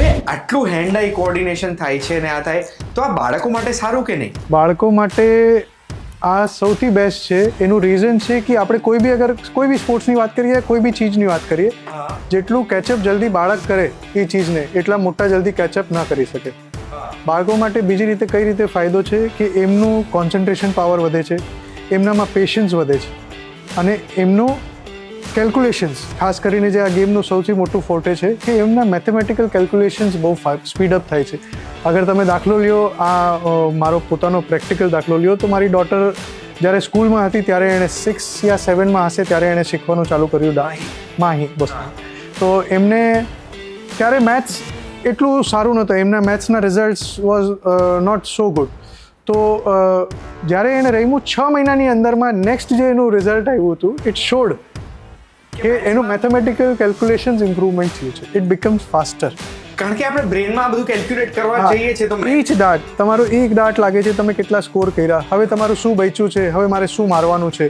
હવે આટલું હેન્ડ આઈ કોઓર્ડિનેશન થાય છે ને આ થાય તો આ બાળકો માટે સારું કે નહીં? બાળકો માટે આ સૌથી બેસ્ટ છે. એનું રીઝન છે કે આપણે કોઈ બી સ્પોર્ટ્સની વાત કરીએ, કોઈ બી ચીજની વાત કરીએ, જેટલું કેચઅપ જલ્દી બાળક કરે એ ચીજને એટલા મોટા જલ્દી કેચઅપ ના કરી શકે. બાળકો માટે બીજી રીતે કઈ રીતે ફાયદો છે કે એમનું કોન્સન્ટ્રેશન પાવર વધે છે, એમનામાં પેશન્સ વધે છે અને એમનું કેલ્ક્યુલેશન્સ, ખાસ કરીને જે આ ગેમનું સૌથી મોટું ફોર્ટે છે કે એમના મેથેમેટિકલ કેલ્ક્યુલેશન્સ બહુ સ્પીડઅપ થાય છે. અગર તમે દાખલો લ્યો, આ મારો પોતાનો પ્રેક્ટિકલ દાખલો લ્યો, તો મારી ડોટર જ્યારે સ્કૂલમાં હતી ત્યારે એણે 6 યા 7માં હશે ત્યારે એણે શીખવાનું ચાલુ કર્યું માહી બસ. તો એમને ત્યારે મેથ્સ એટલું સારું નહોતું, એમના મેથ્સના results was not so good. તો જ્યારે એણે રમ્યું 6 મહિનાની અંદરમાં નેક્સ્ટ જે એનું રિઝલ્ટ આવ્યું હતું, ઇટ શોડ કે એનું મેથેમેટિકલ કેલ્ક્યુલેશન્સ ઇમ્પ્રુવમેન્ટ થયું છે. It becomes faster. કારણ કે આપણે બ્રેનમાં આ બધું કેલ્ક્યુલેટ કરવા જઈએ છીએ તો ઈચ ડાર્ટ, તમારો એક ડાર્ટ લાગે છે, તમે કેટલા સ્કોર કર્યા, હવે તમારું શું બચ્યું છે, હવે મારે શું મારવાનું છે,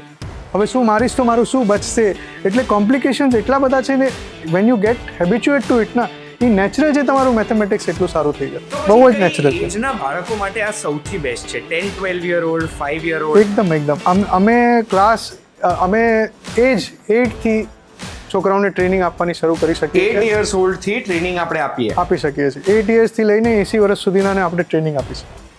હવે શું મારીશ તો મારું શું બચશે. એટલે કોમ્પ્લિકેશન્સ એટલા બધા છે ને, when you get habituated to it ના, એ નેચરલ છે તમારું મેથેમેટિક્સ એટલું સારું થઈ જાય, બહુ જ નેચરલ છે. એજના બાળકો માટે આ સૌથી બેસ્ટ છે. 10-12 યર ઓલ્ડ, 5 યર ઓલ્ડ. એકદમ અમે એજ 8 થી છોકરાઓને ટ્રેનિંગ આપવાની શરૂ કરી શકીએ. 8 years old થી ટ્રેનિંગ આપણે આપી શકીએ છીએ. 8 years થી લઈને 80 વર્ષ સુધીના આપણે ટ્રેનિંગ આપી શકીએ.